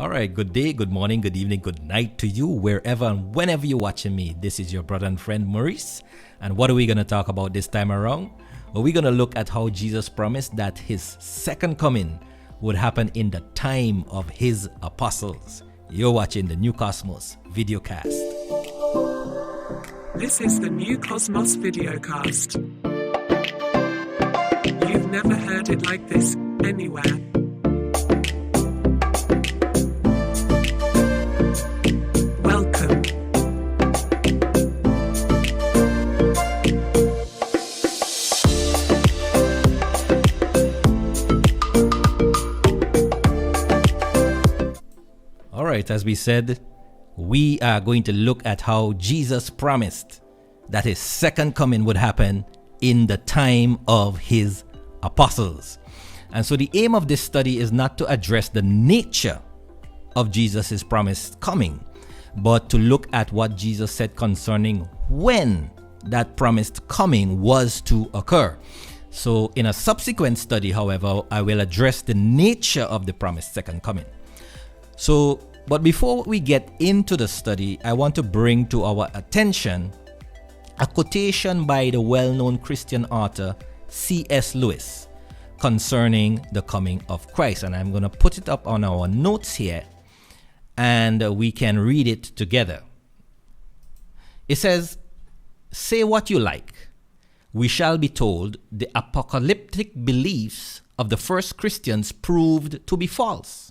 All right, good day, good morning, good evening, good night to you, wherever and whenever you're watching me. This is your brother and friend Maurice. And what are we going to talk about this time around? Well, we're going to look at how Jesus promised that his second coming would happen in the time of his apostles. You're watching the New Cosmos videocast. This is the New Cosmos videocast. You've never heard it like this anywhere. Welcome. All right, as we said, we are going to look at how Jesus promised that his second coming would happen in the time of his apostles. And so the aim of this study is not to address the nature of Jesus' promised coming, but to look at what Jesus said concerning when that promised coming was to occur. So in a subsequent study, however, I will address the nature of the promised second coming. But before we get into the study, I want to bring to our attention a quotation by the well-known Christian author C.S. Lewis concerning the coming of Christ. And I'm going to put it up on our notes here, and we can read it together. It says, "Say what you like, we shall be told the apocalyptic beliefs of the first Christians proved to be false.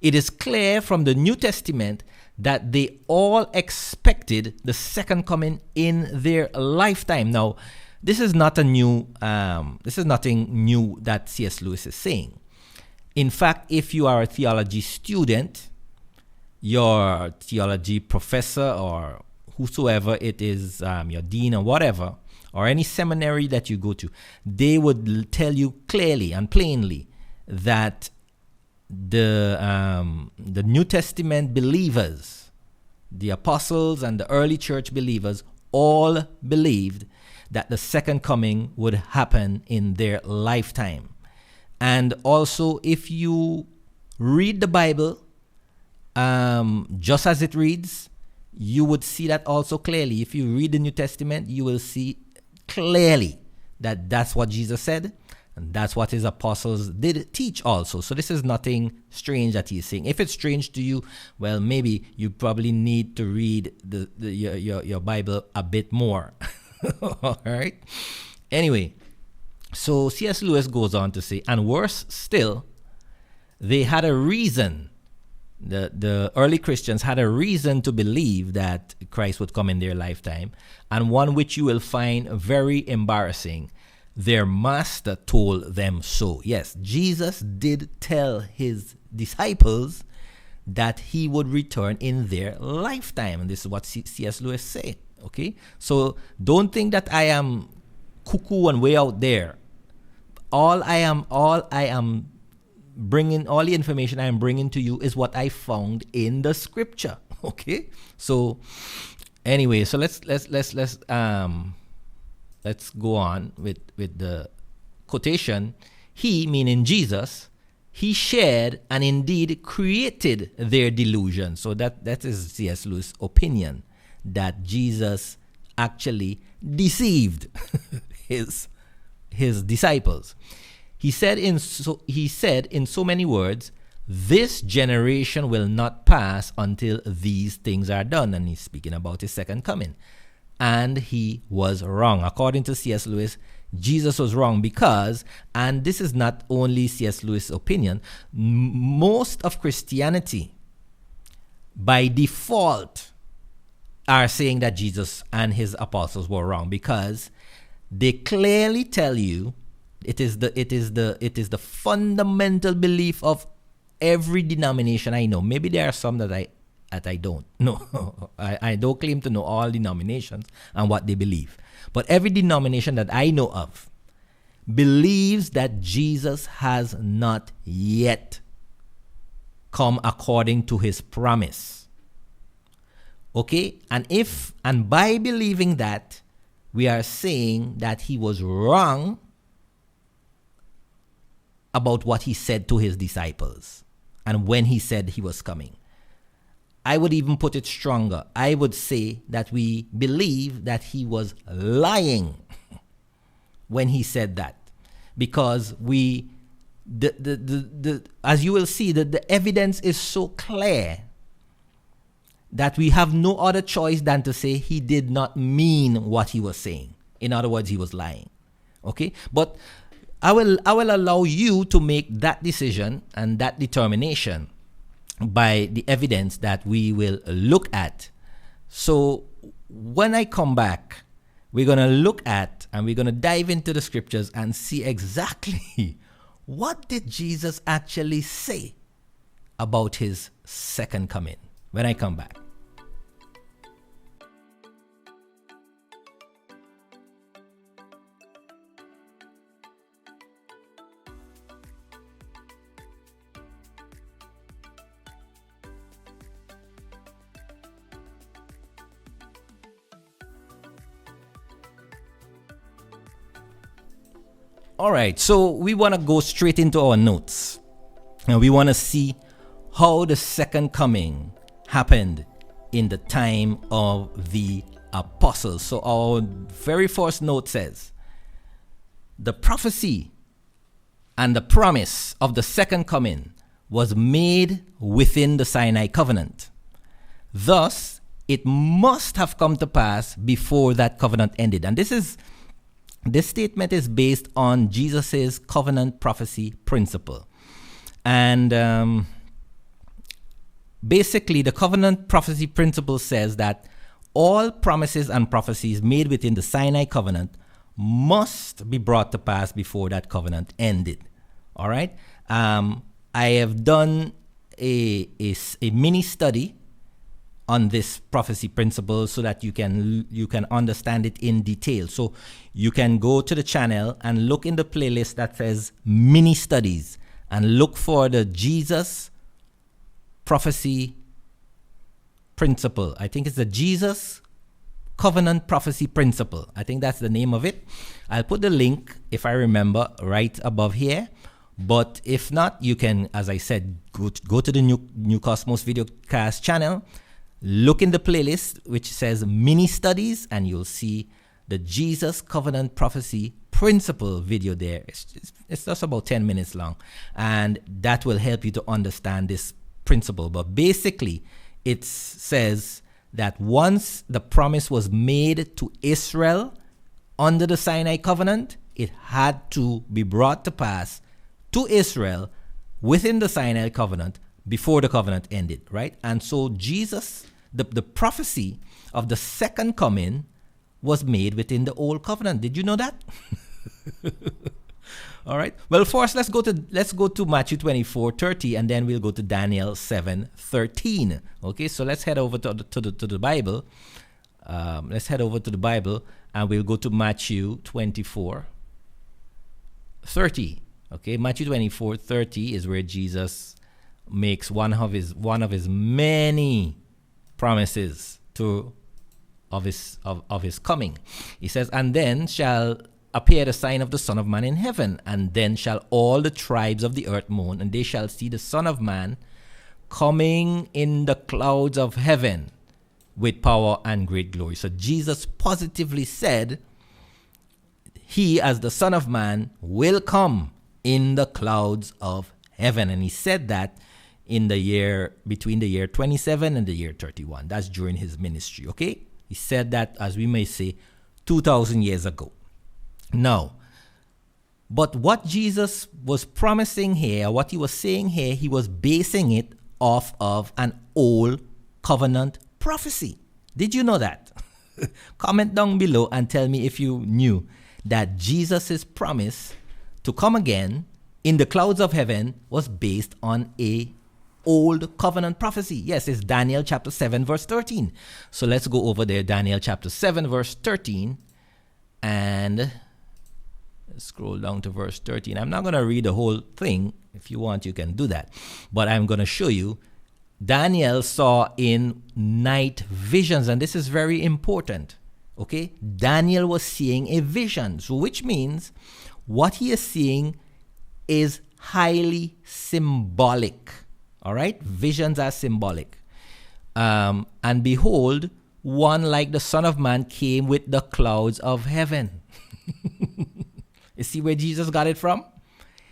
It is clear from the New Testament that they all expected the second coming in their lifetime." Now, this is nothing new that C.S. Lewis is saying. In fact, if you are a theology student, your theology professor or whosoever it is, your dean or whatever, or any seminary that you go to, they would tell you clearly and plainly that the New Testament believers, the apostles and the early church believers, all believed that the second coming would happen in their lifetime. And also, if you read the Bible just as it reads, you would see that also clearly. If you read the New Testament, you will see clearly that that's what Jesus said. And that's what his apostles did teach also. So this is nothing strange that he's saying. If it's strange to you, well, maybe you probably need to read your Bible a bit more. All right. Anyway, so C.S. Lewis goes on to say, and worse still, they had a reason. The early Christians had a reason to believe that Christ would come in their lifetime, and one which you will find very embarrassing. Their master told them so. Yes, Jesus did tell his disciples that he would return in their lifetime. And this is what C.S. Lewis said. Okay, so don't think that I am cuckoo and way out there. All the information I am bringing to you is what I found in the scripture. Okay, so anyway, so let's go on with the quotation. He, meaning Jesus, he shared and indeed created their delusion. So that is C.S. Lewis' opinion, that Jesus actually deceived his disciples. He said in so many words, "This generation will not pass until these things are done." And he's speaking about his second coming. And he was wrong. According to C.S. Lewis, Jesus was wrong because, and this is not only C.S. Lewis' opinion, most of Christianity by default are saying that Jesus and his apostles were wrong, because they clearly tell you it is the fundamental belief of every denomination I know. Maybe there are some that I don't know. I don't claim to know all denominations and what they believe. But every denomination that I know of believes that Jesus has not yet come according to his promise. Okay? And by believing that, we are saying that he was wrong about what he said to his disciples. and when he said he was coming. I would even put it stronger. I would say that we believe that he was lying when he said that, because as you will see, the evidence is so clear that we have no other choice than to say he did not mean what he was saying. In other words, he was lying. Okay? But I will allow you to make that decision and that determination by the evidence that we will look at. So when I come back, we're going to look at and we're going to dive into the scriptures and see exactly what did Jesus actually say about his second coming when I come back. All right, so we want to go straight into our notes. And we want to see how the second coming happened in the time of the apostles. So our very first note says, the prophecy and the promise of the second coming was made within the Sinai covenant. Thus, it must have come to pass before that covenant ended. And this statement is based on Jesus' covenant prophecy principle. And basically, the covenant prophecy principle says that all promises and prophecies made within the Sinai covenant must be brought to pass before that covenant ended. All right? I have done a mini study on this prophecy principle so that you can understand it in detail. So you can go to the channel and look in the playlist that says mini studies and look for the Jesus prophecy principle. I think it's the Jesus covenant prophecy principle. I think that's the name of it. I'll put the link, if I remember, right above here. But if not, you can, as I said, go to the New Cosmos Videocast channel. Look in the playlist, which says mini studies, and you'll see the Jesus Covenant Prophecy Principle video there. It's just about 10 minutes long, and that will help you to understand this principle. But basically, it says that once the promise was made to Israel under the Sinai covenant, it had to be brought to pass to Israel within the Sinai covenant before the covenant ended, right? And so Jesus, the prophecy of the second coming was made within the old covenant. Did you know that? All right. Well, first let's go to Matthew 24:30, and then we'll go to Daniel 7:13. Okay, so let's head over to the Bible. Let's head over to the Bible, and we'll go to Matthew 24:30. Okay, Matthew 24:30 is where Jesus makes one of his many promises of his coming. He says, "And then shall appear the sign of the Son of Man in heaven, and then shall all the tribes of the earth mourn, and they shall see the Son of Man coming in the clouds of heaven with power and great glory." So Jesus positively said he, as the Son of Man, will come in the clouds of heaven. And he said that in the year, between the year 27 and the year 31. That's during his ministry, okay? He said that, as we may say, 2,000 years ago. Now, but what Jesus was promising here, what he was saying here, he was basing it off of an old covenant prophecy. Did you know that? Comment down below and tell me if you knew that Jesus' promise to come again in the clouds of heaven was based on a old covenant prophecy. Yes, it's Daniel chapter 7 verse 13. So let's go over there, Daniel chapter 7 verse 13, and scroll down to verse 13. I'm not going to read the whole thing. If you want, you can do that. But I'm going to show you. Daniel saw in night visions, and this is very important. Okay? Daniel was seeing a vision, so which means what he is seeing is highly symbolic. All right? Visions are symbolic. And behold, one like the Son of Man came with the clouds of heaven. You see where Jesus got it from?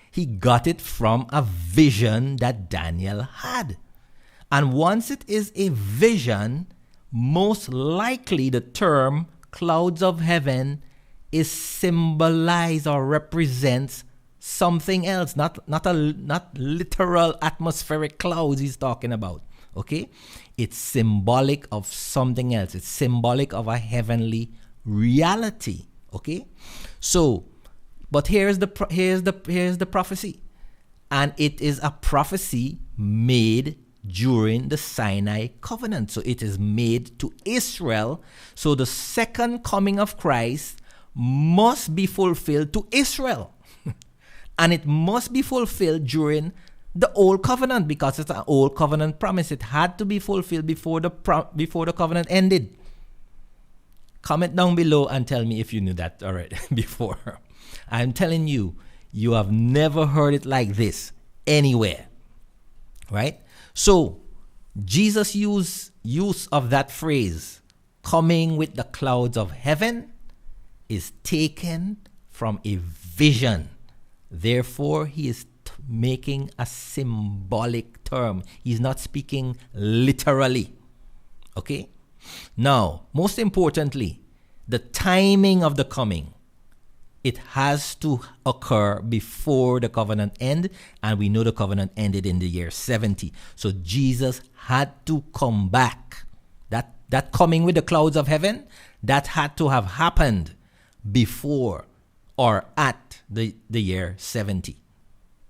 He got it from a vision that Daniel had. And once it is a vision, most likely the term clouds of heaven is symbolized or represents something else, not literal atmospheric clouds he's talking about. Okay? It's symbolic of something else. It's symbolic of a heavenly reality. Okay? So, but here's the prophecy. And it is a prophecy made during the Sinai covenant. So it is made to Israel. So the second coming of Christ must be fulfilled to Israel. And it must be fulfilled during the old covenant, because it's an old covenant promise. It had to be fulfilled before the covenant ended. Comment down below and tell me if you knew that already before. I'm telling you, you have never heard it like this anywhere. Right? So, Jesus' use of that phrase, coming with the clouds of heaven, is taken from a vision. Therefore, he is making a symbolic term. He's not speaking literally. Okay? Now, most importantly, the timing of the coming. It has to occur before the covenant end, and we know the covenant ended in the year 70. So Jesus had to come back. That coming with the clouds of heaven, that had to have happened before or at the year 70.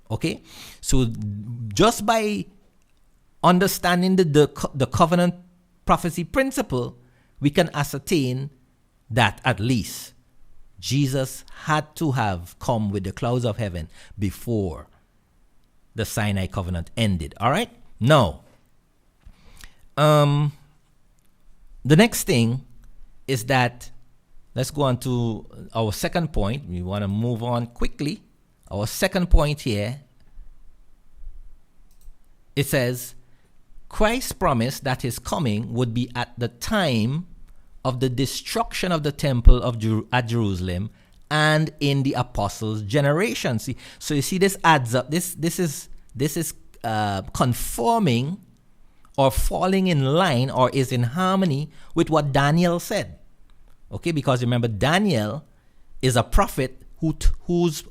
Okay? So just by understanding the covenant prophecy principle, we can ascertain that at least Jesus had to have come with the clouds of heaven before the Sinai covenant ended. All right? Now, the next thing is that, let's go on to our second point. We want to move on quickly. Our second point here, it says, Christ promised that his coming would be at the time of the destruction of the temple at Jerusalem and in the apostles' generation. See, so you see, this adds up. This is conforming or falling in line or is in harmony with what Daniel said. Okay, because remember, Daniel is a prophet whose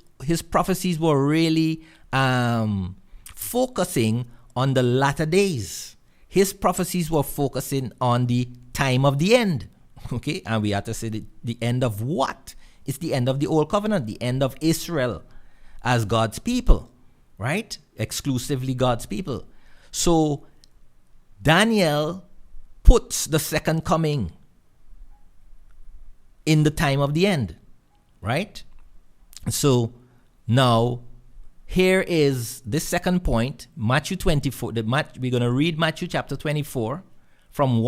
prophecies were really focusing on the latter days. His prophecies were focusing on the time of the end. Okay, and we have to say the end of what? It's the end of the old covenant, the end of Israel as God's people, right? Exclusively God's people. So Daniel puts the second coming in the time of the end, right? So now here is this second point, Matthew 24. We're going to read Matthew chapter 24 from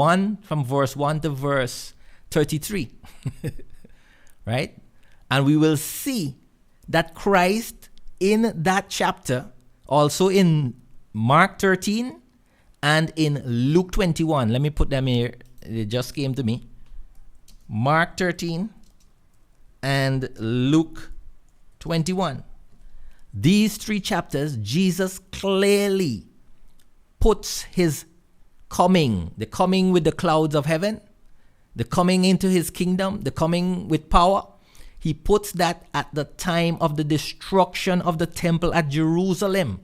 verse 1 to verse 33. Right? And we will see that Christ in that chapter, also in Mark 13 and in Luke 21. Let me put them here. It just came to me. Mark 13 and Luke 21. These three chapters, Jesus clearly puts his coming, the coming with the clouds of heaven, the coming into his kingdom, the coming with power. He puts that at the time of the destruction of the temple at Jerusalem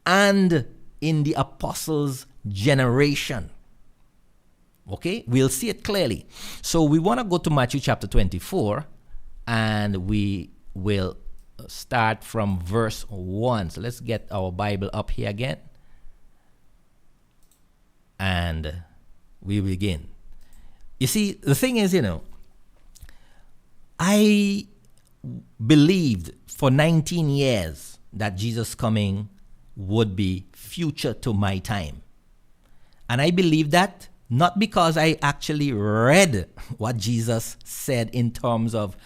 and in the apostles' generation. Okay, we'll see it clearly. So we want to go to Matthew chapter 24, and we will start from verse 1. So let's get our Bible up here again. And we begin. You see, the thing is, I believed for 19 years that Jesus' coming would be future to my time. And I believe that not because I actually read what Jesus said in terms of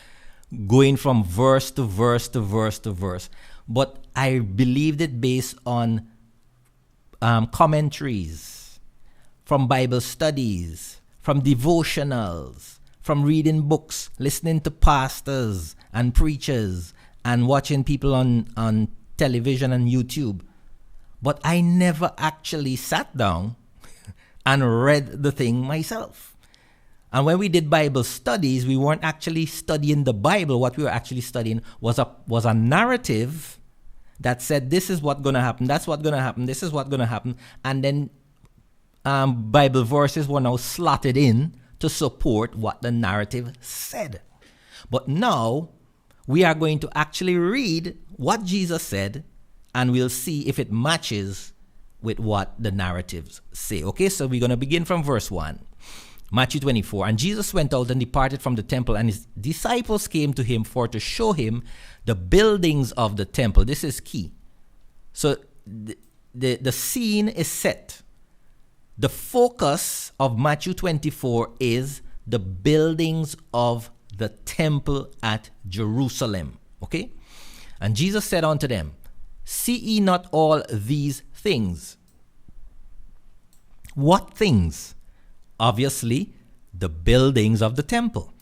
going from verse to verse to verse to verse, but I believed it based on commentaries, from Bible studies, from devotionals, from reading books, listening to pastors and preachers, and watching people on television and YouTube. But I never actually sat down and read the thing myself. And when we did Bible studies, we weren't actually studying the Bible. What we were actually studying was a narrative that said, this is what's going to happen, that's what's going to happen, this is what's going to happen. And then Bible verses were now slotted in to support what the narrative said. But now we are going to actually read what Jesus said, and we'll see if it matches with what the narratives say. Okay, so we're going to begin from verse 1. Matthew 24. And Jesus went out and departed from the temple, and his disciples came to him for to show him the buildings of the temple. This is key. So the scene is set. The focus of Matthew 24 is the buildings of the temple at Jerusalem. Okay? And Jesus said unto them, see ye not all these things? What things? Obviously, the buildings of the temple.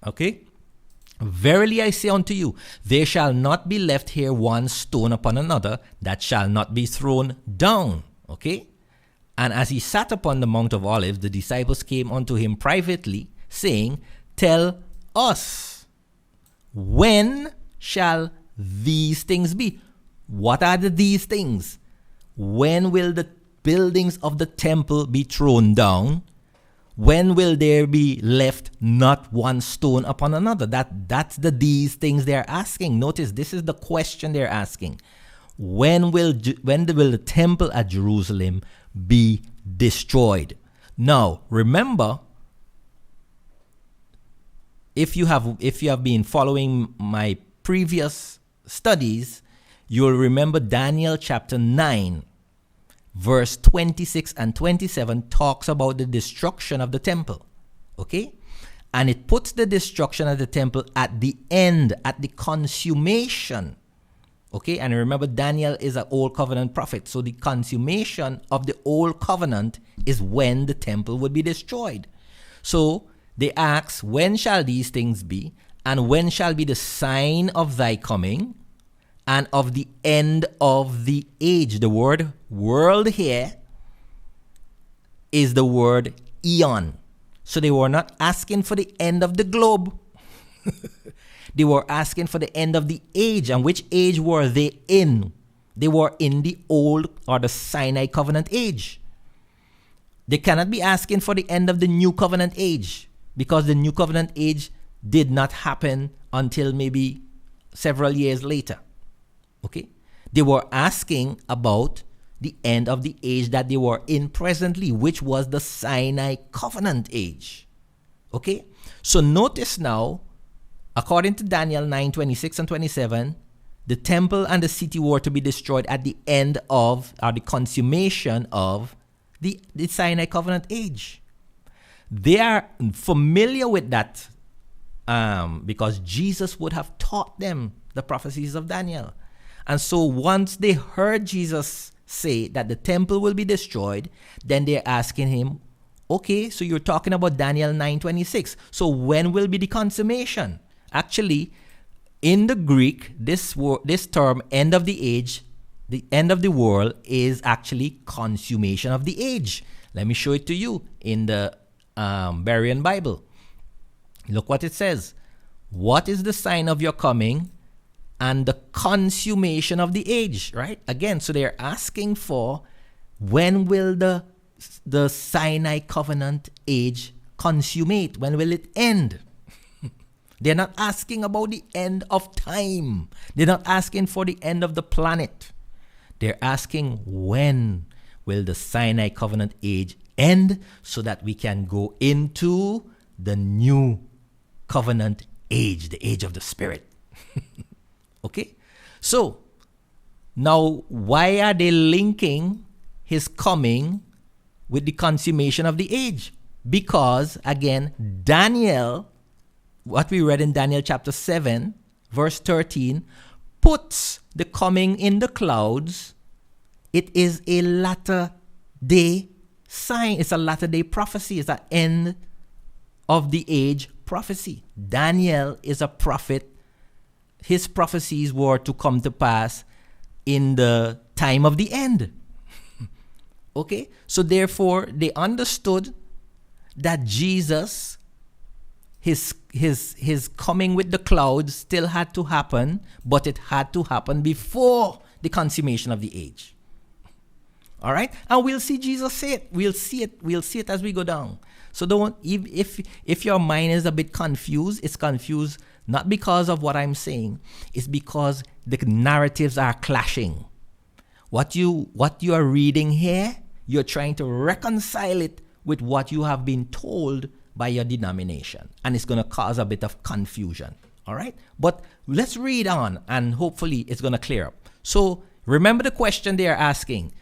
Okay? Verily I say unto you, there shall not be left here one stone upon another that shall not be thrown down. Okay? And as he sat upon the Mount of Olives, the disciples came unto him privately, saying, tell us, when shall these things be? What are these things? When will the buildings of the temple be thrown down? When will there be left not one stone upon another? That's these things they're asking. Notice this is the question they're asking. When will the temple at Jerusalem be destroyed? Now, remember, if you have been following my previous studies, you'll remember Daniel chapter 9, verse 26 and 27 talks about the destruction of the temple. Okay? And it puts the destruction of the temple at the end, at the consummation. Okay? And remember, Daniel is an old covenant prophet. So the consummation of the old covenant is when the temple would be destroyed. So they ask, when shall these things be? And when shall be the sign of thy coming and of the end of the age? The word world here is the word eon. So they were not asking for the end of the globe. They were asking for the end of the age. And which age were they in? They were in the old or the Sinai covenant age. They cannot be asking for the end of the new covenant age, because the new covenant age did not happen until maybe several years later. Okay? They were asking about the end of the age that they were in presently, which was the Sinai covenant age. Okay? So notice now, according to Daniel 9:26 and 27, the temple and the city were to be destroyed at the end of, or the consummation of, the Sinai covenant age. They are familiar with that because Jesus would have taught them the prophecies of Daniel. And so once they heard Jesus say that the temple will be destroyed, then they're asking him, okay, so you're talking about Daniel 9:26. So when will be the consummation? Actually, in the Greek, this term, end of the age, the end of the world, is actually consummation of the age. Let me show it to you in the Berean Bible. Look what it says. What is the sign of your coming and the consummation of the age, right? Again, so they're asking for, when will the Sinai covenant age consummate? When will it end? They're not asking about the end of time. They're not asking for the end of the planet. They're asking, when will the Sinai covenant age end so that we can go into the new covenant age, the age of the Spirit. Okay? So, now why are they linking his coming with the consummation of the age? Because, again, Daniel, what we read in Daniel chapter 7, verse 13, puts the coming in the clouds It is a latter day sign. It's a latter day prophecy. It's an end of the age prophecy. Daniel is a prophet. His prophecies were to come to pass in the time of the end. Okay? So therefore, they understood that Jesus, his coming with the clouds still had to happen, but it had to happen before the consummation of the age. All right? And we'll see Jesus say it. We'll see it as we go down. So don't, if your mind is a bit confused, it's confused not because of what I'm saying. It's because the narratives are clashing. What you are reading here, you're trying to reconcile it with what you have been told by your denomination. And it's going to cause a bit of confusion. All right? But let's read on, and hopefully it's going to clear up. So remember the question they are asking.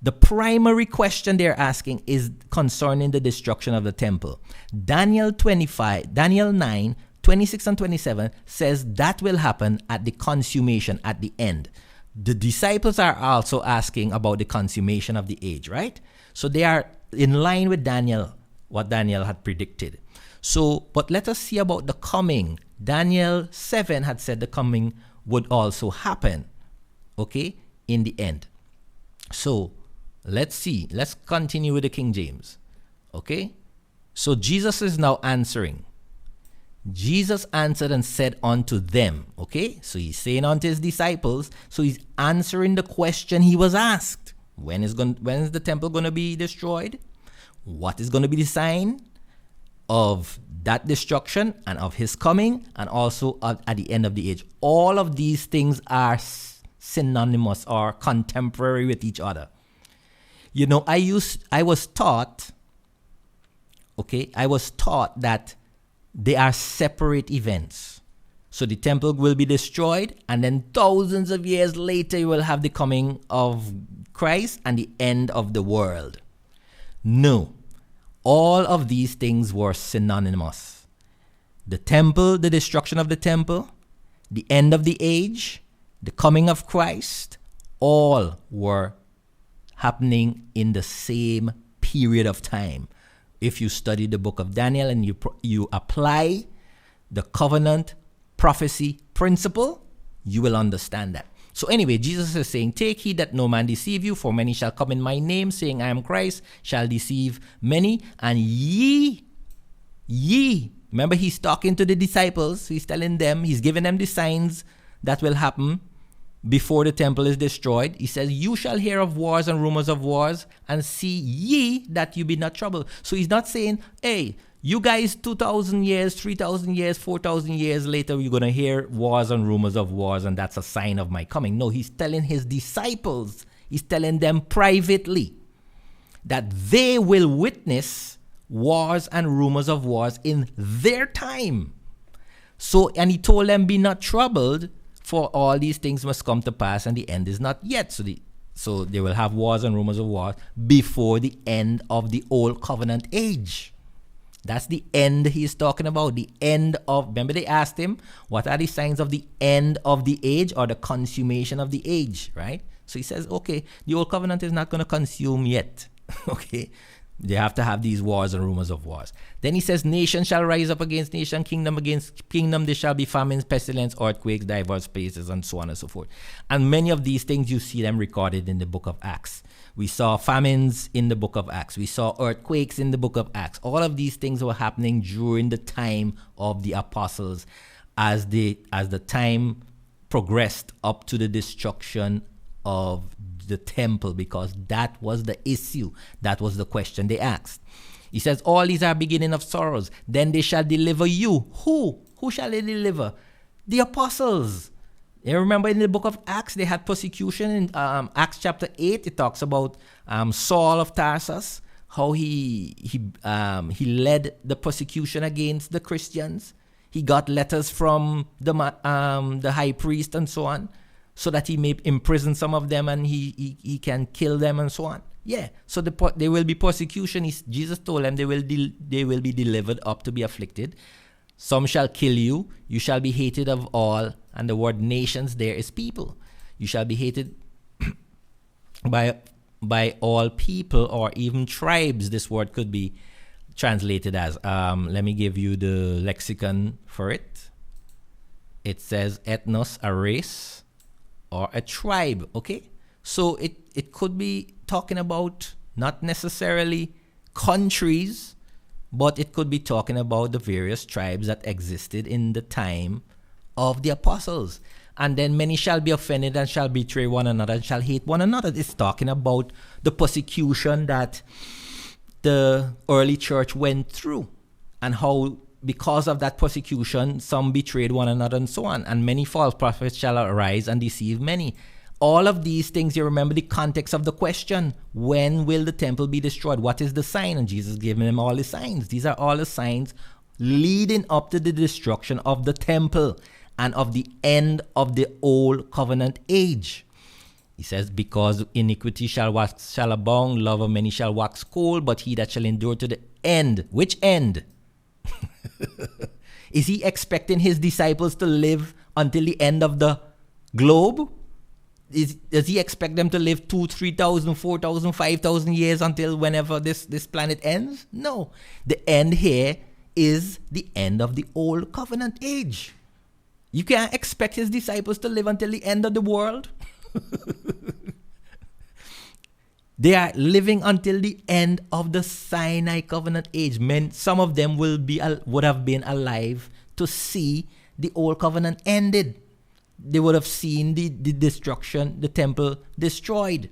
The primary question they're asking is concerning the destruction of the temple. Daniel 9, 26 and 27 says that will happen at the consummation, at the end. The disciples are also asking about the consummation of the age, right? So they are in line with Daniel, what Daniel had predicted. So, but let us see about the coming. Daniel 7 had said the coming would also happen, okay, in the end. So, let's see. Let's continue with the King James. Okay? So Jesus is now answering. Jesus answered and said unto them. Okay? So he's saying unto his disciples. So he's answering the question he was asked. When is the temple going to be destroyed? What is going to be the sign of that destruction and of his coming, and also at the end of the age? All of these things are synonymous or contemporary with each other. You know, I was taught that they are separate events. So the temple will be destroyed, and then thousands of years later you will have the coming of Christ and the end of the world. No. All of these things were synonymous. The temple, the destruction of the temple, the end of the age, the coming of Christ, all were happening in the same period of time. If you study the book of Daniel and you apply the covenant prophecy principle, you will understand that. So anyway, Jesus is saying, take heed that no man deceive you, for many shall come in my name, saying, I am Christ, shall deceive many. And ye, remember he's talking to the disciples, he's telling them, he's giving them the signs that will happen before the temple is destroyed. He says, you shall hear of wars and rumors of wars, and see ye that you be not troubled. So he's not saying, hey, you guys 2,000 years, 3,000 years, 4,000 years later, you're going to hear wars and rumors of wars, and that's a sign of my coming. No, he's telling his disciples, he's telling them privately that they will witness wars and rumors of wars in their time. So, and he told them, be not troubled, for all these things must come to pass, and the end is not yet. So they will have wars and rumors of wars before the end of the old covenant age. That's the end he's talking about. The end of, remember they asked him, what are the signs of the end of the age or the consummation of the age, right? So he says, okay, the old covenant is not going to consume yet. Okay? They have to have these wars and rumors of wars. Then he says, nation shall rise up against nation, kingdom against kingdom. There shall be famines, pestilence, earthquakes, diverse places, and so on and so forth. And many of these things, you see them recorded in the book of Acts. We saw famines in the book of Acts. We saw earthquakes in the book of Acts. All of these things were happening during the time of the apostles as the time progressed up to the destruction of the temple, because that was the issue. That was the question they asked. He says, all these are beginning of sorrows. Then they shall deliver you. Who? Who shall they deliver? The apostles. You remember in the book of Acts, they had persecution. In Acts chapter 8, it talks about Saul of Tarsus, how he led the persecution against the Christians. He got letters from the high priest and so on, so that he may imprison some of them and he can kill them and so on. Yeah, so there will be persecution. Jesus told them they will be delivered up to be afflicted. Some shall kill you. You shall be hated of all. And the word nations there is people. You shall be hated by all people or even tribes. This word could be translated as, let me give you the lexicon for it. It says ethnos, a race or a tribe. Okay, so it could be talking about not necessarily countries, but it could be talking about the various tribes that existed in the time of the apostles. And then many shall be offended and shall betray one another and shall hate one another. It's talking about the persecution that the early church went through, and how because of that persecution some betrayed one another and so on. And many false prophets shall arise and deceive many. All of these things, you remember the context of the question, when will the temple be destroyed? What is the sign? And Jesus gave them all the signs. These are all the signs leading up to the destruction of the temple and of the end of the old covenant age. He says, because iniquity shall abound, love of many shall wax cold, but he that shall endure to the end. Which end? Is he expecting his disciples to live until the end of the globe? Does he expect them to live 2,000, 3,000, 4,000, 5,000 years until whenever this planet ends? No. The end here is the end of the old covenant age. You can't expect his disciples to live until the end of the world. They are living until the end of the Sinai covenant age. Some of them would have been alive to see the old covenant ended. They would have seen the destruction, the temple destroyed.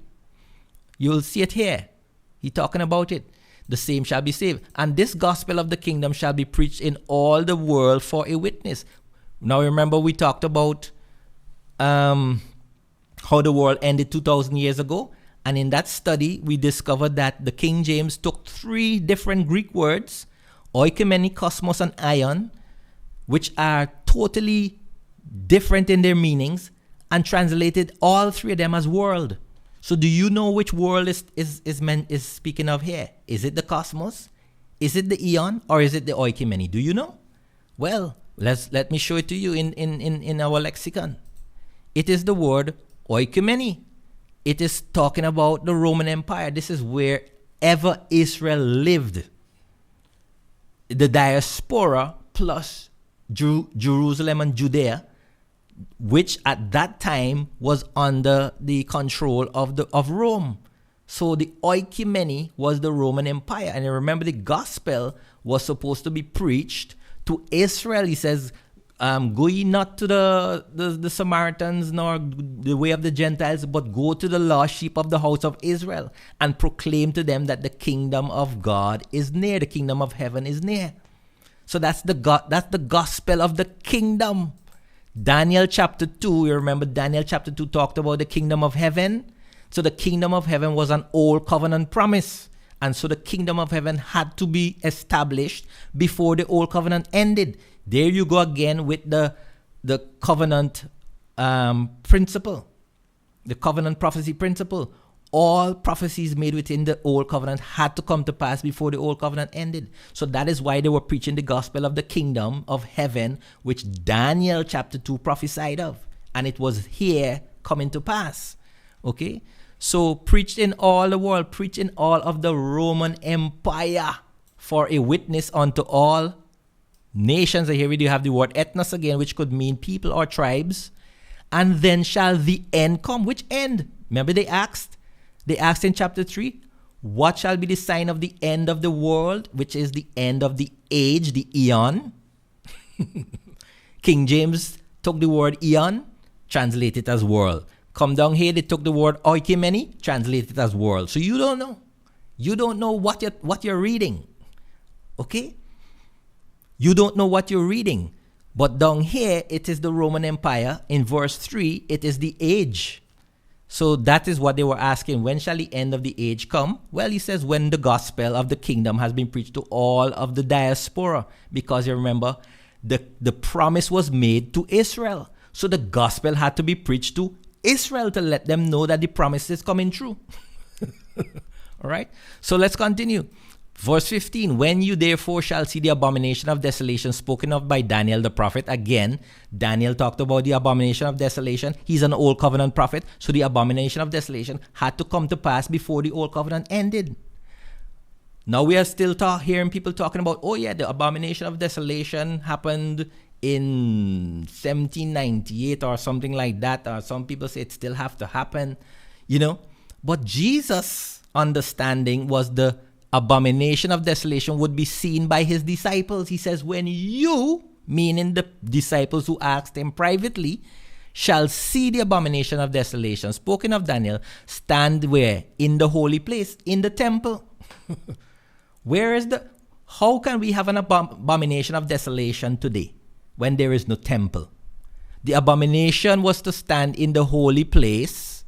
You'll see it here. He's talking about it. The same shall be saved. And this gospel of the kingdom shall be preached in all the world for a witness. Now remember we talked about how the world ended 2,000 years ago. And in that study, we discovered that the King James took 3 different Greek words, oikumene, cosmos, and aion, which are totally different in their meanings, and translated all 3 of them as world. So do you know which world is speaking of here? Is it the cosmos? Is it the eon? Or is it the oikumene? Do you know? Well, let me show it to you in our lexicon. It is the word oikumene. It is talking about the Roman Empire. This is wherever Israel lived. The diaspora plus Jerusalem and Judea, which at that time was under the control of Rome. So the oikumene was the Roman Empire. And remember, the gospel was supposed to be preached to Israel. He says, go ye not to the Samaritans nor the way of the Gentiles, but go to the lost sheep of the house of Israel and proclaim to them that the kingdom of God is near, the kingdom of heaven is near. So that's the gospel of the kingdom. Daniel chapter 2, you remember Daniel chapter 2 talked about the kingdom of heaven. So the kingdom of heaven was an old covenant promise. And so the kingdom of heaven had to be established before the old covenant ended. There you go again with the covenant principle, the covenant prophecy principle. All prophecies made within the old covenant had to come to pass before the old covenant ended. So that is why they were preaching the gospel of the kingdom of heaven, which Daniel chapter 2 prophesied of. And it was here coming to pass. Okay? So preached in all the world, preached in all of the Roman Empire for a witness unto all nations. And here we do have the word ethnos again, which could mean people or tribes. And then shall the end come. Which end? Remember they asked in chapter 3, what shall be the sign of the end of the world, which is the end of the age, the eon. King James took the word eon, translated as world. Come down here, they took the word oikumene, translated as world. So you don't know. You don't know what you're reading. Okay? You don't know what you're reading. But down here, it is the Roman Empire. In verse 3, it is the age. So that is what they were asking. When shall the end of the age come? Well, he says when the gospel of the kingdom has been preached to all of the diaspora. Because you remember, the promise was made to Israel. So the gospel had to be preached to Israel to let them know that the promise is coming true. All right. So let's continue. Verse 15, when you therefore shall see the abomination of desolation spoken of by Daniel the prophet. Again, Daniel talked about the abomination of desolation. He's an old covenant prophet. So the abomination of desolation had to come to pass before the old covenant ended. Now we are still hearing people talking about, oh yeah, the abomination of desolation happened in 1798 or something like that. Or some people say it still have to happen, But Jesus' understanding was the abomination of desolation would be seen by his disciples. He says, when you, meaning the disciples who asked him privately, shall see the abomination of desolation, spoken of Daniel, stand where? In the holy place, in the temple. How can we have an abomination of desolation today when there is no temple? The abomination was to stand in the holy place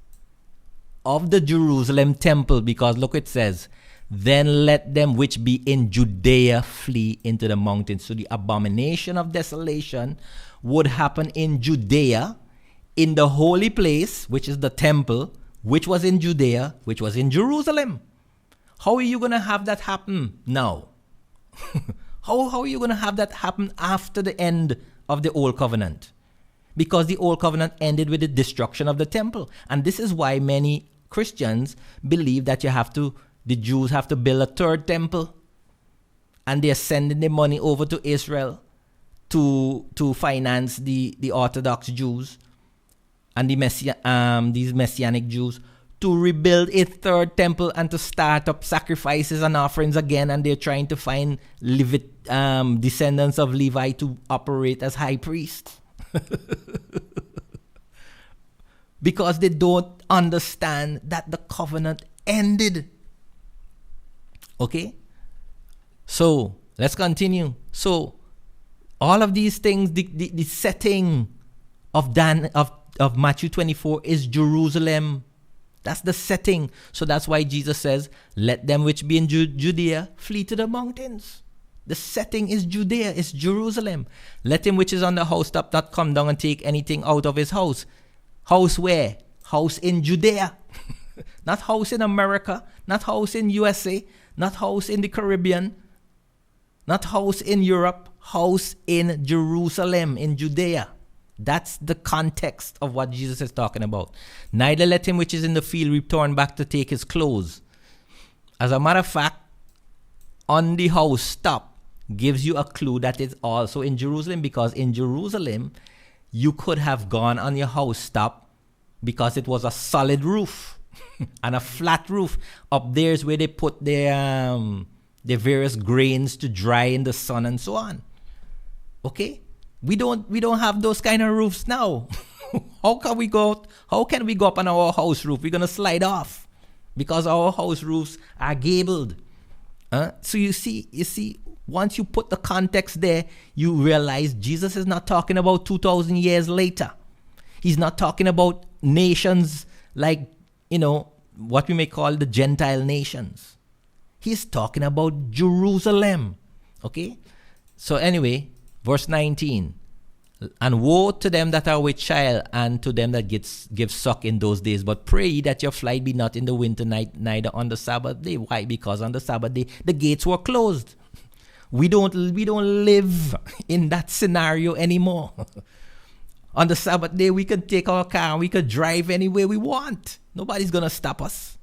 of the Jerusalem temple, because look, it says, then let them which be in Judea flee into the mountains. So the abomination of desolation would happen in Judea, in the holy place, which is the temple, which was in Judea, which was in Jerusalem. How are you going to have that happen now? How are you going to have that happen after the end of the Old Covenant? Because the Old Covenant ended with the destruction of the temple. And this is why many Christians believe that the Jews have to build a third temple, and they're sending the money over to Israel to finance the Orthodox Jews and these Messianic Jews to rebuild a third temple and to start up sacrifices and offerings again. And they're trying to find descendants of Levi to operate as high priests. Because they don't understand that the covenant ended. Okay? So, let's continue. So, all of these things, the setting of Matthew 24 is Jerusalem. That's the setting. So that's why Jesus says, let them which be in Judea flee to the mountains. The setting is Judea, it's Jerusalem. Let him which is on the housetop not come down and take anything out of his house. House where? House in Judea. Not house in America, not house in USA, not house in the Caribbean, not house in Europe, house in Jerusalem, in Judea. That's the context of what Jesus is talking about. Neither let him which is in the field return back to take his clothes. As a matter of fact, on the house top gives you a clue that it's also in Jerusalem, because in Jerusalem, you could have gone on your house top because it was a solid roof and a flat roof. Up there is where they put their various grains to dry in the sun and so on. Okay? We don't have those kind of roofs now. How can we go up on our house roof? We're gonna slide off because our house roofs are gabled. So you see, once you put the context there, you realize Jesus is not talking about 2,000 years later. He's not talking about nations like, what we may call the Gentile nations. He's talking about Jerusalem. Okay? So anyway, verse 19. And woe to them that are with child, and to them that give suck in those days. But pray ye that your flight be not in the winter night, neither on the Sabbath day. Why? Because on the Sabbath day the gates were closed. We don't live in that scenario anymore. On the Sabbath day, we can take our car and we can drive anywhere we want. Nobody's gonna stop us.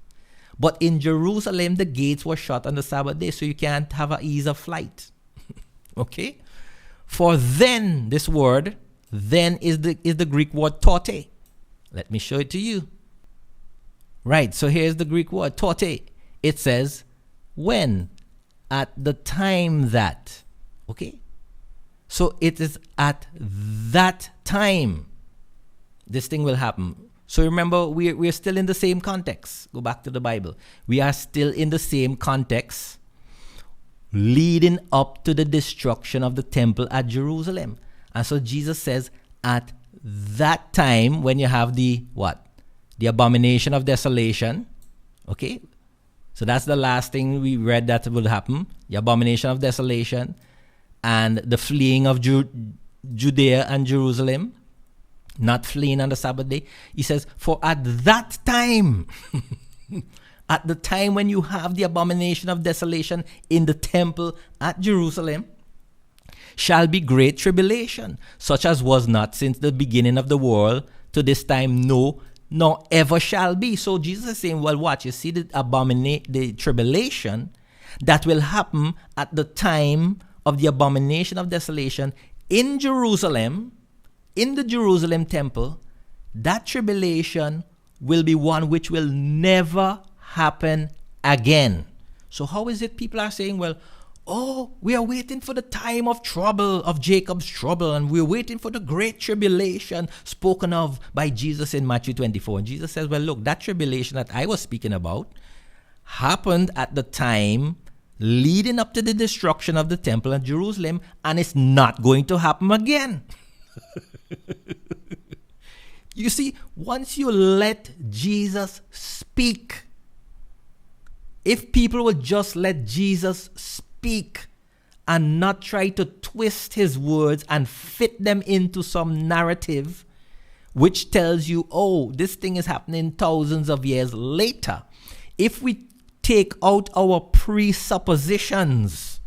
But in Jerusalem, the gates were shut on the Sabbath day, so you can't have an ease of flight. Okay? For then, this word, then is the Greek word tote. Let me show it to you. Right, so here's the Greek word, tote. It says, when, at the time that. Okay? So it is at that time this thing will happen. So remember, we're still in the same context. Go back to the Bible. We are still in the same context leading up to the destruction of the temple at Jerusalem. And so Jesus says, at that time, when you have the abomination of desolation. Okay? So that's the last thing we read that will happen. The abomination of desolation and the fleeing of Judea and Jerusalem. Not fleeing on the Sabbath day. He says, for at that time, at the time when you have the abomination of desolation in the temple at Jerusalem, shall be great tribulation, such as was not since the beginning of the world to this time, no, nor ever shall be. So Jesus is saying, well, watch, you see the tribulation that will happen at the time of the abomination of desolation in Jerusalem, in the Jerusalem temple. That tribulation will be one which will never happen again. So how is it people are saying, well, oh, we are waiting for the time of trouble, of Jacob's trouble, and we're waiting for the great tribulation spoken of by Jesus in Matthew 24. And Jesus says, well, look, that tribulation that I was speaking about happened at the time leading up to the destruction of the temple at Jerusalem, and it's not going to happen again. You see, once you let Jesus speak, if people would just let Jesus speak and not try to twist his words and fit them into some narrative which tells you, oh, this thing is happening thousands of years later. If we take out our presuppositions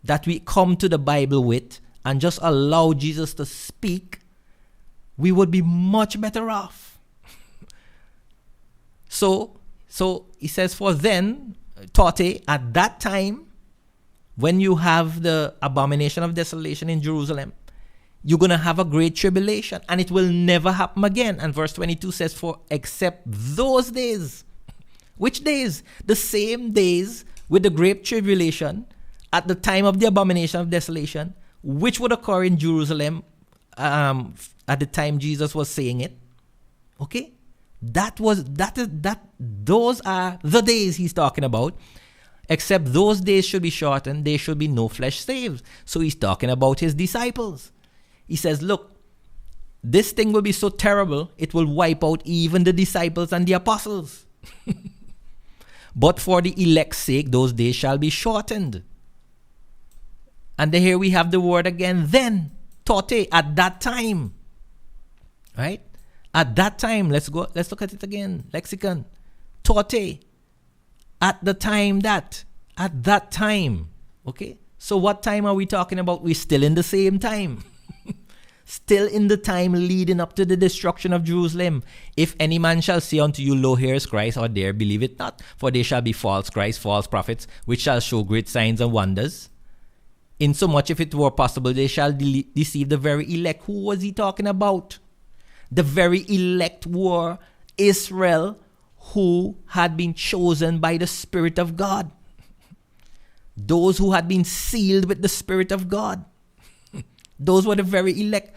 that we come to the Bible with and just allow Jesus to speak, we would be much better off. So he says, for then, Tote, at that time, when you have the abomination of desolation in Jerusalem, you're going to have a great tribulation, and it will never happen again. And verse 22 says, for except those days. Which days? The same days with the great tribulation at the time of the abomination of desolation, which would occur in Jerusalem at the time Jesus was saying it. Okay? Those are the days he's talking about. Except those days should be shortened, there should be no flesh saved. So he's talking about his disciples. He says, look, this thing will be so terrible, it will wipe out even the disciples and the apostles. But for the elect's sake, those days shall be shortened. And here we have the word again, then, tote, at that time. Right? At that time, let's look at it again. Lexicon. Tote. At the time that. At that time. Okay? So what time are we talking about? We're still in the same time. Still in the time leading up to the destruction of Jerusalem. If any man shall say unto you, lo, here is Christ, or there, believe it not. For there shall be false Christs, false prophets, which shall show great signs and wonders. Insomuch, if it were possible, they shall deceive the very elect. Who was he talking about? The very elect were Israel, who had been chosen by the Spirit of God. Those who had been sealed with the Spirit of God. Those were the very elect.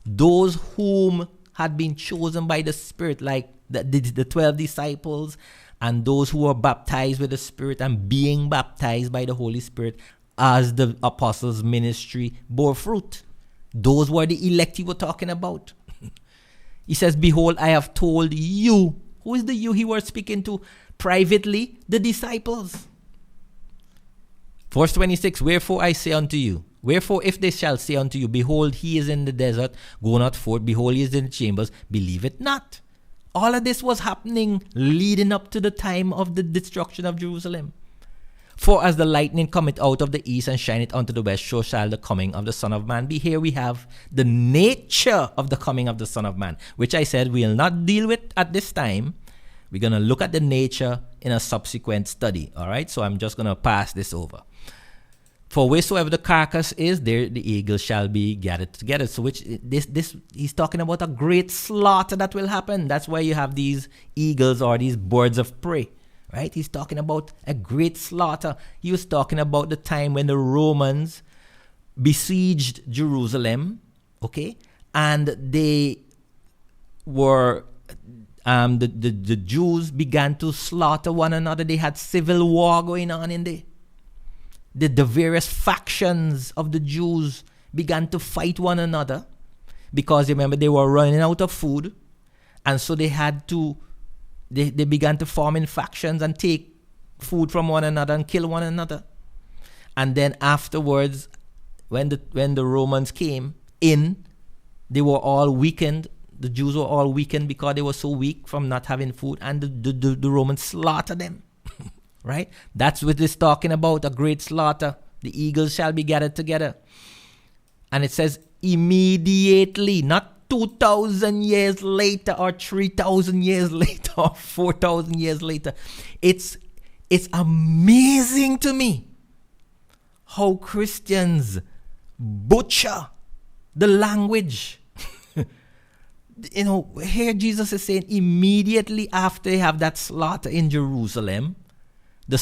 Those whom had been chosen by the Spirit, like the 12 disciples, and those who were baptized with the Spirit and being baptized by the Holy Spirit as the apostles' ministry bore fruit. Those were the elect he was talking about. He says, behold, I have told you. Who is the you he was speaking to? Privately, the disciples. Verse 26, wherefore I say unto you, wherefore if they shall say unto you, behold, he is in the desert, go not forth, behold, he is in the chambers, believe it not. All of this was happening leading up to the time of the destruction of Jerusalem. For as the lightning cometh out of the east and shineth unto the west, so shall the coming of the Son of Man be. Here we have the nature of the coming of the Son of Man, which I said we'll not deal with at this time. We're going to look at the nature in a subsequent study. All right, so I'm just going to pass this over. For wheresoever the carcass is, there the eagles shall be gathered together. So this he's talking about a great slaughter that will happen. That's why you have these eagles or these birds of prey. Right? He's talking about a great slaughter. He was talking about the time when the Romans besieged Jerusalem, okay? And they were, the Jews began to slaughter one another. They had civil war going on in there. The various factions of the Jews began to fight one another because, remember, they were running out of food. And so they had to They began to form in factions and take food from one another and kill one another. And then afterwards, when the Romans came in, they were all weakened. the Jews were all weakened because they were so weak from not having food, and the Romans slaughtered them. Right? That's what it's talking about, a great slaughter. The eagles shall be gathered together. And it says immediately, not 2,000 years later or 3,000 years later or 4,000 years later. It's amazing to me how Christians butcher the language. Here Jesus is saying immediately after they have that slaughter in Jerusalem, the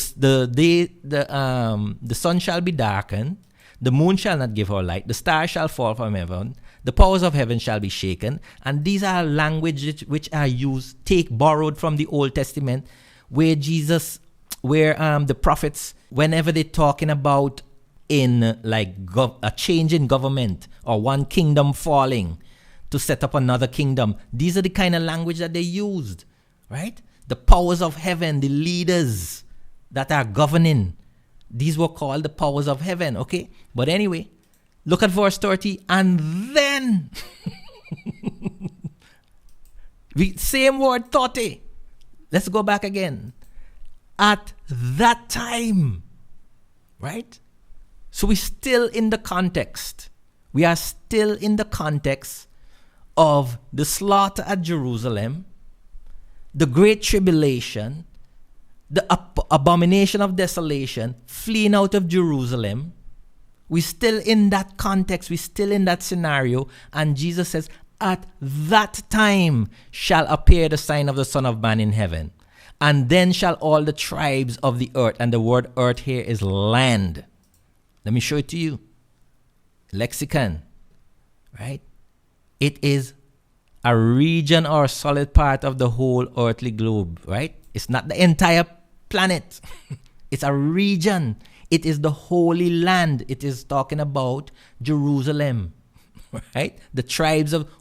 sun shall be darkened, the moon shall not give her light, the stars shall fall from heaven, the powers of heaven shall be shaken. And these are languages which are used, borrowed from the Old Testament, where the prophets, whenever they're talking about in like a change in government or one kingdom falling to set up another kingdom, these are the kind of language that they used, right? The powers of heaven, the leaders that are governing, these were called the powers of heaven, okay? But anyway, look at verse 30, and then, same word, 30. Let's go back again. At that time, right? So we're still in the context. We are still in the context of the slaughter at Jerusalem, the great tribulation, the abomination of desolation, fleeing out of Jerusalem. We're still in that context. We're still in that scenario. And Jesus says, at that time shall appear the sign of the Son of Man in heaven. And then shall all the tribes of the earth, and the word earth here is land. Let me show it to you. Lexicon, right? It is a region or a solid part of the whole earthly globe, right? It's not the entire planet. It's a region. It is the Holy Land. It is talking about Jerusalem, right?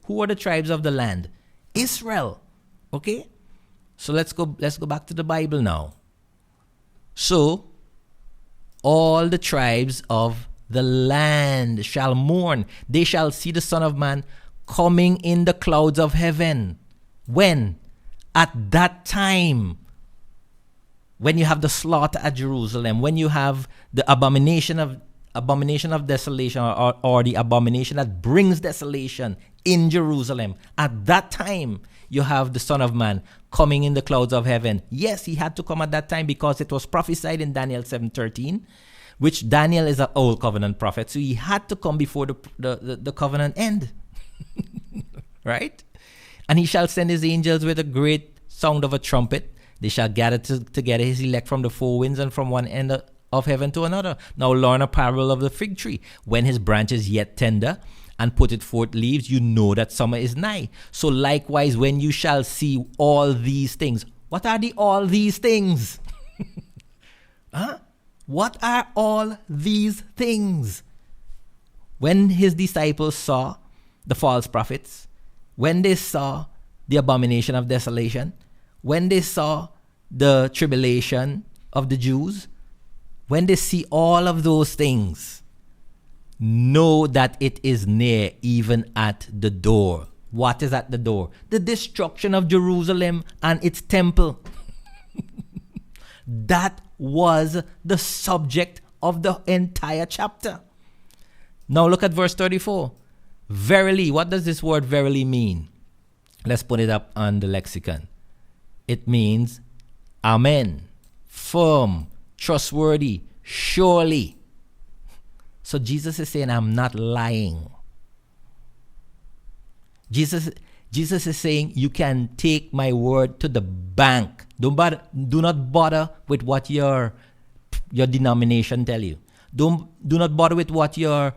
Who are the tribes of the land? Israel, okay? So let's go back to the Bible now. So, all the tribes of the land shall mourn. They shall see the Son of Man coming in the clouds of heaven. When? At that time. When you have the slaughter at Jerusalem. When you have the abomination of desolation, or the abomination that brings desolation in Jerusalem. At that time, you have the Son of Man coming in the clouds of heaven. Yes, he had to come at that time because it was prophesied in Daniel 7:13, which Daniel is an old covenant prophet. So he had to come before the covenant end. Right? And he shall send his angels with a great sound of a trumpet. They shall gather together his elect from the four winds and from one end of heaven to another. Now learn a parable of the fig tree. When his branch is yet tender, and put it forth leaves, you know that summer is nigh. So likewise, when you shall see all these things. What are all these things? Huh? What are all these things? When his disciples saw the false prophets, when they saw the abomination of desolation, when they saw the tribulation of the Jews, when they see all of those things, know that it is near, even at the door. What is at the door? The destruction of Jerusalem and its temple. That was the subject of the entire chapter. Now look at verse 34. Verily, what does this word verily mean? Let's put it up on the lexicon. It means amen, firm, trustworthy, surely. So Jesus is saying, I'm not lying. Jesus is saying, you can take my word to the bank. Do not bother with what your denomination tell you. Do not bother with what your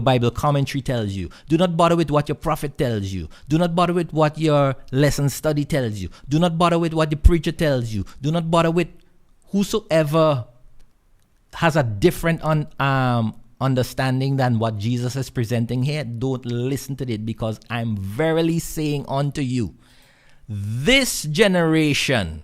Bible commentary tells you. Do not bother with what your prophet tells you. Do not bother with what your lesson study tells you. Do not bother with what the preacher tells you. Do not bother with whosoever has a different understanding than what Jesus is presenting here. Don't listen to it, because I'm verily saying unto you, this generation,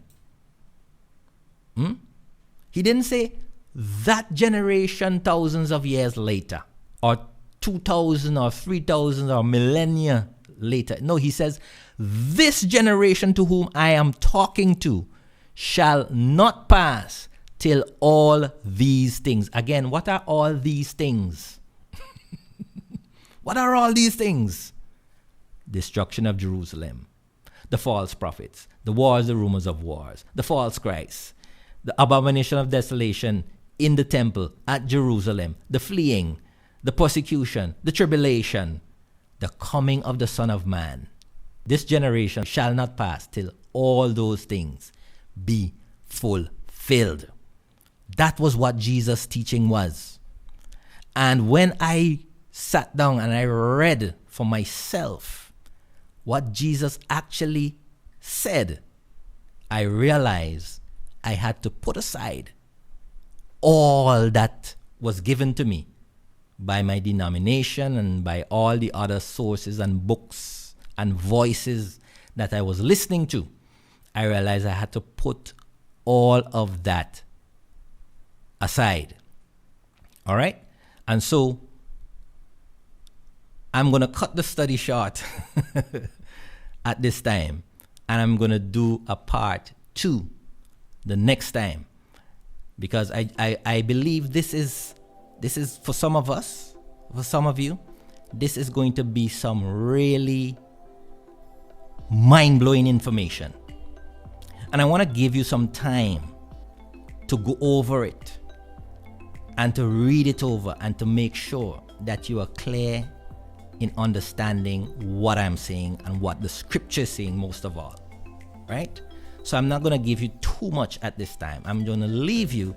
he didn't say that generation thousands of years later, or 2,000 or 3,000 or millennia later. No, he says, this generation to whom I am talking to shall not pass till all these things. Again, what are all these things? What are all these things? Destruction of Jerusalem, the false prophets, the wars, the rumors of wars, the false Christ, the abomination of desolation in the temple at Jerusalem, the fleeing, the persecution, the tribulation, the coming of the Son of Man. This generation shall not pass till all those things be fulfilled. That was what Jesus' teaching was. And when I sat down and I read for myself what Jesus actually said, I realized I had to put aside all that was given to me by my denomination and by all the other sources and books and voices that I was listening to. I realized I had to put all of that aside. All right? And so I'm going to cut the study short at this time, and I'm going to do a part 2 the next time, because I believe this is for some of us, for some of you, this is going to be some really mind-blowing information. And I want to give you some time to go over it and to read it over and to make sure that you are clear in understanding what I'm saying and what the scripture is saying most of all, right? So I'm not going to give you too much at this time. I'm going to leave you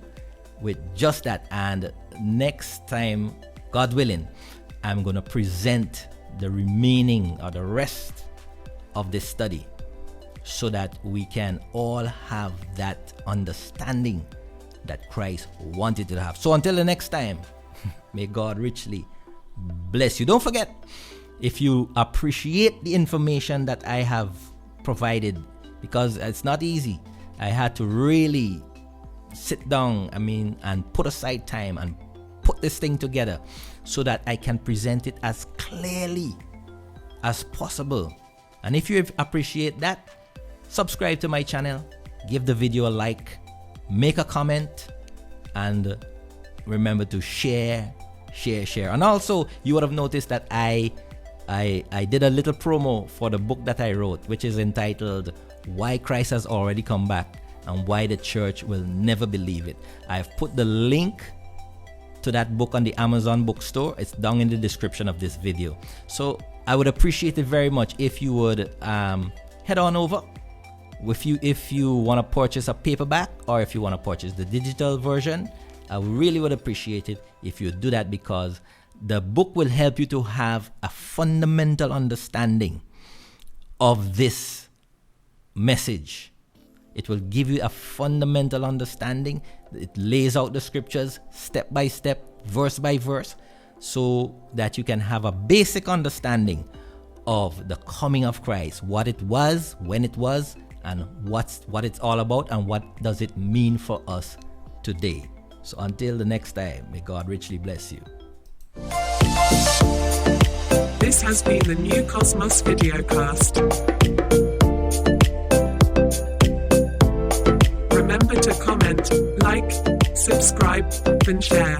with just that. And next time, God willing, I'm going to present the remaining or the rest of this study so that we can all have that understanding that Christ wanted to have. So until the next time, may God richly bless you. Don't forget, if you appreciate the information that I have provided, because it's not easy, I had to really sit down, and put aside time and put this thing together so that I can present it as clearly as possible. And if you appreciate that, subscribe to my channel, give the video a like, make a comment, and remember to share. And also, you would have noticed that I did a little promo for the book that I wrote, which is entitled Why Christ Has Already Come Back and Why the Church Will Never Believe It. I've put the link to that book on the Amazon bookstore. It's down in the description of this video. So I would appreciate it very much if you would head on over. If you want to purchase a paperback or if you want to purchase the digital version, I really would appreciate it if you do that, because the book will help you to have a fundamental understanding of this message. It will give you a fundamental understanding. It lays out the scriptures step by step, verse by verse, so that you can have a basic understanding of the coming of Christ, what it was, when it was, and what it's all about, and what does it mean for us today. So until the next time, may God richly bless you. This has been the New Cosmos Videocast. Remember to comment, like, subscribe, and share.